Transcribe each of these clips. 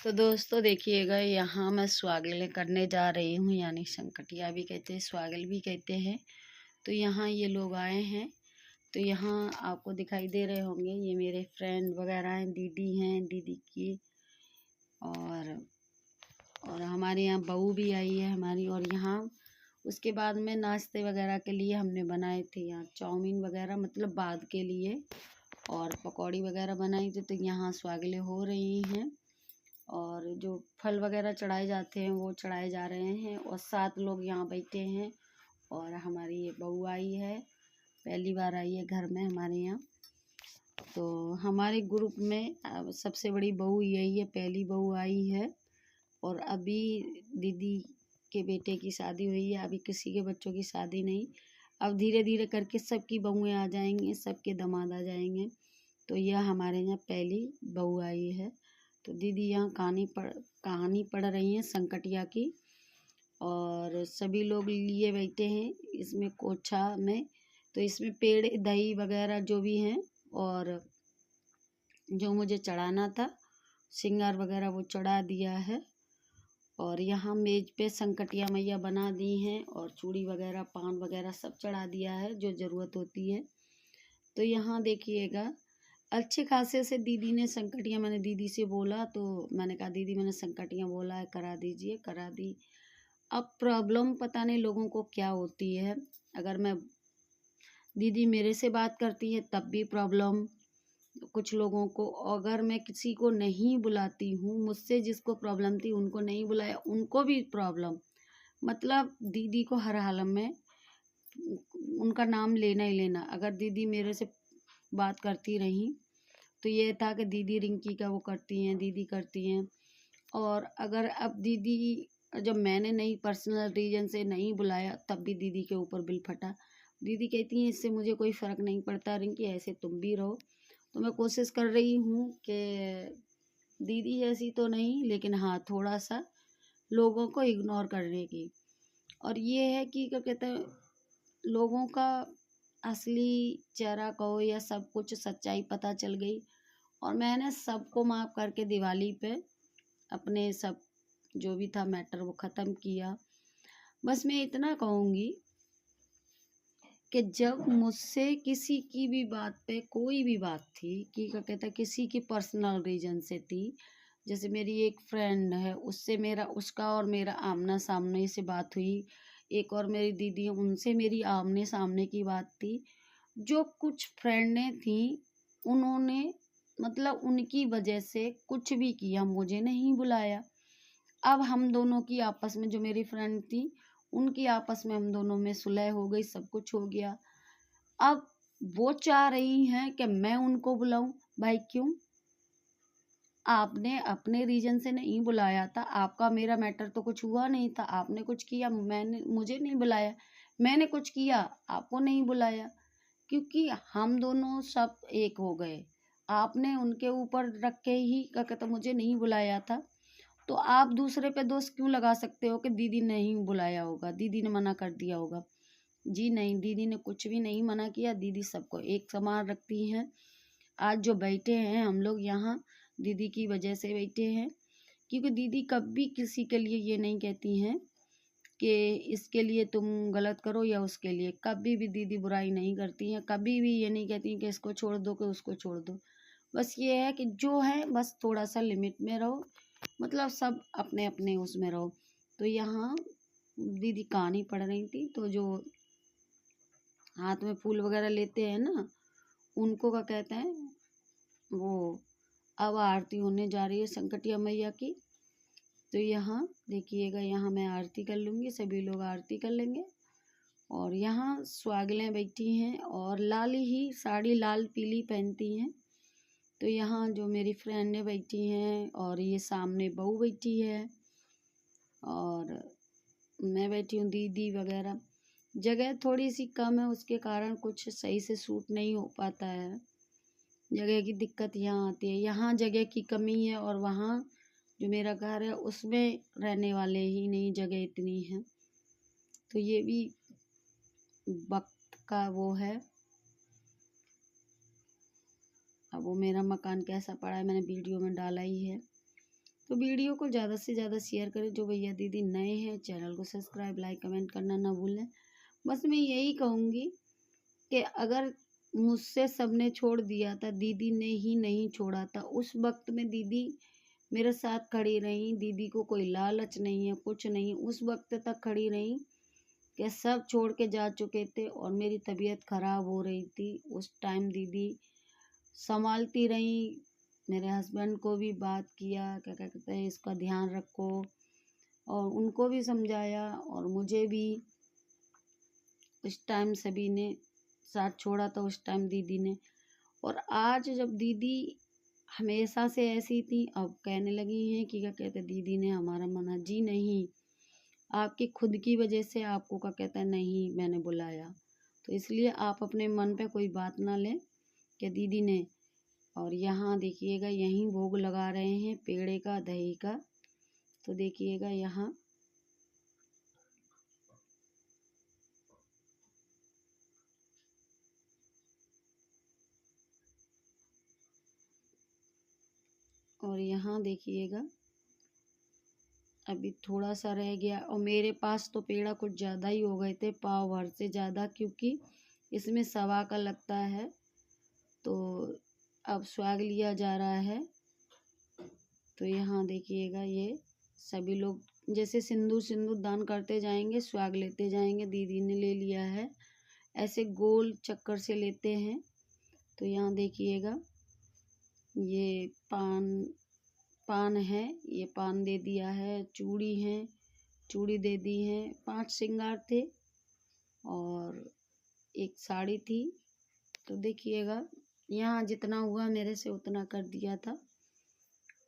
तो दोस्तों देखिएगा, यहाँ मैं स्वागल करने जा रही हूँ, यानी संकटिया भी कहते हैं, स्वागल भी कहते हैं। तो यहाँ ये लोग आए हैं। तो यहाँ आपको दिखाई दे रहे होंगे, ये मेरे फ्रेंड वगैरह हैं, दीदी हैं, दीदी की और हमारे यहाँ बहू भी आई है हमारी। और यहाँ उसके बाद में नाश्ते वगैरह के लिए हमने बनाए थे यहाँ चाउमीन वगैरह, मतलब बाद के लिए, और पकौड़ी वगैरह बनाई थी। तो यहाँ स्वागलें हो रही हैं और जो फल वगैरह चढ़ाए जाते हैं वो चढ़ाए जा रहे हैं। और 7 लोग यहाँ बैठे हैं और हमारी ये बहू आई है, पहली बार आई है घर में हमारे यहाँ। तो हमारे ग्रुप में अब सबसे बड़ी बहू यही है, पहली बहू आई है। और अभी दीदी के बेटे की शादी हुई है, अभी किसी के बच्चों की शादी नहीं। अब धीरे धीरे करके सबकी बहुएं आ जाएंगी, सबके दामाद आ जाएंगे। तो यह हमारे यहाँ पहली बहू आई है। तो दीदी यहाँ कहानी पढ़ रही हैं संकटिया की, और सभी लोग लिए बैठे हैं इसमें कोठा में। तो इसमें पेड़ दही वगैरह जो भी हैं, और जो मुझे चढ़ाना था श्रृंगार वगैरह वो चढ़ा दिया है। और यहाँ मेज पे संकटिया मैया बना दी हैं और चूड़ी वगैरह पान वगैरह सब चढ़ा दिया है जो ज़रूरत होती है। तो यहाँ देखिएगा, अच्छे खासे से दीदी ने संकटियाँ, मैंने दीदी से बोला तो मैंने कहा दीदी मैंने संकटियाँ बोला है करा दीजिए, करा दी। अब प्रॉब्लम पता नहीं लोगों को क्या होती है, अगर मैं दीदी मेरे से बात करती है तब भी प्रॉब्लम, कुछ लोगों को अगर मैं किसी को नहीं बुलाती हूँ, मुझसे जिसको प्रॉब्लम थी उनको नहीं बुलाया उनको भी प्रॉब्लम। मतलब दीदी को हर हाल में उनका नाम लेना ही लेना। अगर दीदी मेरे से बात करती रही तो ये था कि दीदी रिंकी का वो करती हैं, दीदी करती हैं। और अगर अब दीदी, जब मैंने नहीं पर्सनल रीजन से नहीं बुलाया तब भी दीदी के ऊपर बिल फटा। दीदी कहती हैं इससे मुझे कोई फ़र्क नहीं पड़ता रिंकी, ऐसे तुम भी रहो। तो मैं कोशिश कर रही हूँ कि दीदी जैसी तो नहीं, लेकिन हाँ थोड़ा सा लोगों को इग्नोर करने की। और ये है कि क्या कहते हैं, लोगों का असली चेहरा कहो या सब कुछ सच्चाई पता चल गई। और मैंने सबको माफ़ करके दिवाली पे अपने सब जो भी था मैटर वो ख़त्म किया। बस मैं इतना कहूँगी कि जब मुझसे किसी की भी बात पे कोई भी बात थी कि क्या कहते हैं, किसी की पर्सनल रीजन से थी, जैसे मेरी एक फ्रेंड है उससे मेरा, उसका और मेरा आमना सामने से बात हुई, एक और मेरी दीदी है उनसे मेरी आमने सामने की बात थी। जो कुछ फ्रेंडें थी उन्होंने, मतलब उनकी वजह से कुछ भी किया, मुझे नहीं बुलाया। अब हम दोनों की आपस में, जो मेरी फ्रेंड थी उनकी आपस में हम दोनों में सुलह हो गई, सब कुछ हो गया। अब वो चाह रही हैं कि मैं उनको बुलाऊं। भाई क्यों? आपने अपने रीजन से नहीं बुलाया था, आपका मेरा मैटर तो कुछ हुआ नहीं था, आपने कुछ किया, मैंने, मुझे नहीं बुलाया, मैंने कुछ किया, आपको नहीं बुलाया, क्योंकि हम दोनों सब एक हो गए। आपने उनके ऊपर रख के ही क्या कहते, मुझे नहीं बुलाया था। तो आप दूसरे पे दोष क्यों लगा सकते हो कि दीदी नहीं बुलाया होगा, दीदी ने मना कर दिया होगा? जी नहीं, दीदी ने कुछ भी नहीं मना किया, दीदी सबको एक समान रखती हैं। आज जो बैठे हैं हम लोग यहाँ, दीदी की वजह से बैठे हैं, क्योंकि दीदी कभी किसी के लिए ये नहीं कहती हैं कि इसके लिए तुम गलत करो या उसके लिए, कभी भी दीदी बुराई नहीं करती हैं, कभी भी ये नहीं कहती हैं कि इसको छोड़ दो कि उसको छोड़ दो। बस ये है कि जो है बस थोड़ा सा लिमिट में रहो, मतलब सब अपने अपने उसमें रहो। तो यहाँ दीदी कहानी पढ़ रही थी, तो जो हाथ में फूल वगैरह लेते हैं ना, उनको क्या कहते हैं वो, अब आरती होने जा रही है संकटिया मैया की। तो यहाँ देखिएगा, यहाँ मैं आरती कर लूँगी, सभी लोग आरती कर लेंगे। और यहाँ स्वागलें बैठी हैं और लाल ही साड़ी, लाल पीली पहनती हैं। तो यहाँ जो मेरी फ्रेंडें बैठी हैं और ये सामने बहू बैठी है और मैं बैठी हूँ, दीदी वगैरह। जगह थोड़ी सी कम है, उसके कारण कुछ सही से शूट नहीं हो पाता है, जगह की दिक्कत यहाँ आती है। यहाँ जगह की कमी है और वहाँ जो मेरा घर है उसमें रहने वाले ही नहीं, जगह इतनी है। तो ये भी वक्त का वो है। अब वो मेरा मकान कैसा पड़ा है मैंने वीडियो में डाला ही है। तो वीडियो को ज़्यादा से ज़्यादा शेयर करें। जो भैया दीदी नए हैं चैनल को सब्सक्राइब लाइक कमेंट करना ना भूलें। बस मैं यही कहूँगी कि अगर मुझसे सबने छोड़ दिया था, दीदी ने ही नहीं छोड़ा था। उस वक्त में दीदी मेरे साथ खड़ी रही, दीदी को कोई लालच नहीं है, कुछ नहीं, उस वक्त तक खड़ी रही कि सब छोड़ के जा चुके थे और मेरी तबीयत खराब हो रही थी। उस टाइम दीदी संभालती रही, मेरे हस्बैंड को भी बात किया, क्या क्या कहते हैं, इसका ध्यान रखो, और उनको भी समझाया और मुझे भी। उस टाइम सभी ने साथ छोड़ा था, उस टाइम दीदी ने। और आज जब दीदी हमेशा से ऐसी थी, अब कहने लगी हैं कि क्या कहते हैं, दीदी ने हमारा मना। जी नहीं, आपकी खुद की वजह से आपको क्या कहता है नहीं मैंने बुलाया। तो इसलिए आप अपने मन पे कोई बात ना लें कि दीदी ने। और यहाँ देखिएगा, यहीं भोग लगा रहे हैं पेड़े का, दही का। तो देखिएगा यहाँ और यहाँ देखिएगा अभी थोड़ा सा रह गया। और मेरे पास तो पेड़ा कुछ ज़्यादा ही हो गए थे, पाव भर से ज़्यादा, क्योंकि इसमें सवा का लगता है। तो अब स्वाग लिया जा रहा है। तो यहाँ देखिएगा ये सभी लोग जैसे सिंदूर दान करते जाएंगे, स्वाग लेते जाएंगे। दीदी ने ले लिया है, ऐसे गोल चक्कर से लेते हैं। तो यहाँ देखिएगा ये पान है, ये पान दे दिया है, चूड़ी है, चूड़ी दे दी है, 5 श्रृंगार थे और एक साड़ी थी। तो देखिएगा यहाँ जितना हुआ मेरे से उतना कर दिया था।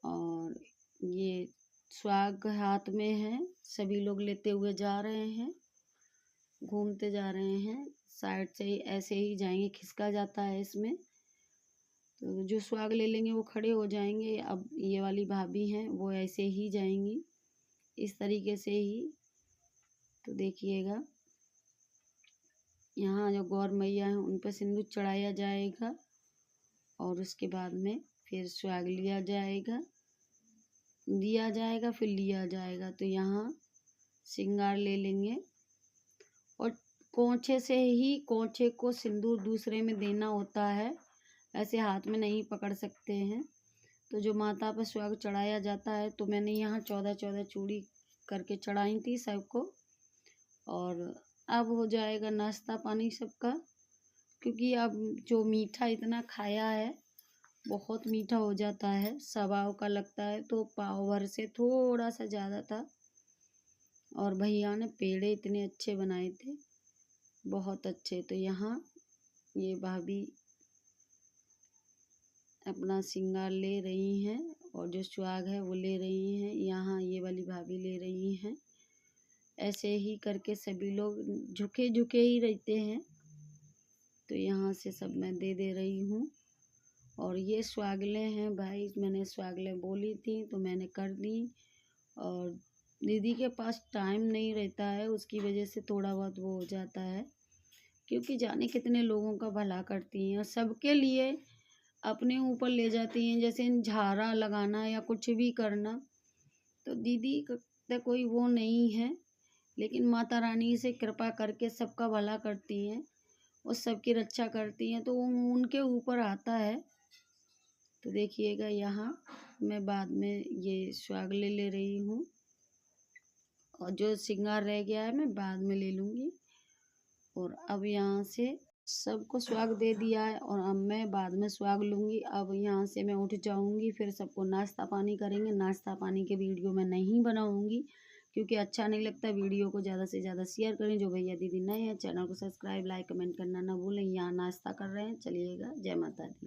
और ये स्वाग हाथ में है, सभी लोग लेते हुए जा रहे हैं, घूमते जा रहे हैं। साइड से ही ऐसे ही जाएंगे, खिसका जाता है इसमें। तो जो स्वाग ले लेंगे वो खड़े हो जाएंगे। अब ये वाली भाभी हैं वो ऐसे ही जाएंगी, इस तरीके से ही। तो देखिएगा यहाँ जो गौर मैया हैं उन पर सिंदूर चढ़ाया जाएगा और उसके बाद में फिर स्वाग लिया जाएगा, दिया जाएगा, फिर लिया जाएगा। तो यहाँ श्रृंगार ले लेंगे और कोंछे से ही, कोंछे को सिंदूर दूसरे में देना होता है, ऐसे हाथ में नहीं पकड़ सकते हैं। तो जो माता पर स्वाग चढ़ाया जाता है, तो मैंने यहाँ 14 चूड़ी करके चढ़ाई थी सबको। और अब हो जाएगा नाश्ता पानी सबका, क्योंकि अब जो मीठा इतना खाया है, बहुत मीठा हो जाता है, सवाव का लगता है। तो पाव भर से थोड़ा सा ज़्यादा था। और भैया ने पेड़े इतने अच्छे बनाए थे, बहुत अच्छे। तो यहाँ ये भाभी अपना श्रृंगार ले रही हैं और जो स्वाग है वो ले रही हैं। यहाँ ये वाली भाभी ले रही हैं। ऐसे ही करके सभी लोग झुके झुके ही रहते हैं। तो यहाँ से सब मैं दे दे रही हूँ। और ये स्वागले हैं भाई, मैंने स्वागले बोली थी तो मैंने कर दी। और दीदी के पास टाइम नहीं रहता है, उसकी वजह से थोड़ा बहुत वो हो जाता है, क्योंकि जाने कितने लोगों का भला करती हैं और सबके लिए अपने ऊपर ले जाती हैं। जैसे झाड़ा लगाना या कुछ भी करना, तो दीदी का कोई वो नहीं है, लेकिन माता रानी से कृपा करके सबका भला करती हैं और सबकी रक्षा करती हैं, तो वो उनके ऊपर आता है। तो देखिएगा यहाँ मैं बाद में ये स्वाग ले रही हूँ और जो श्रृंगार रह गया है मैं बाद में ले लूँगी। और अब यहाँ से सबको स्वाग दे दिया है और अब मैं बाद में स्वाग लूँगी। अब यहाँ से मैं उठ जाऊँगी, फिर सबको नाश्ता पानी करेंगे। नाश्ता पानी के वीडियो मैं नहीं बनाऊँगी क्योंकि अच्छा नहीं लगता। वीडियो को ज़्यादा से ज़्यादा शेयर करें। जो भैया दीदी नए हैं चैनल को सब्सक्राइब लाइक कमेंट करना ना भूलें। यहाँ नाश्ता कर रहे हैं, चलिएगा। जय माता दी।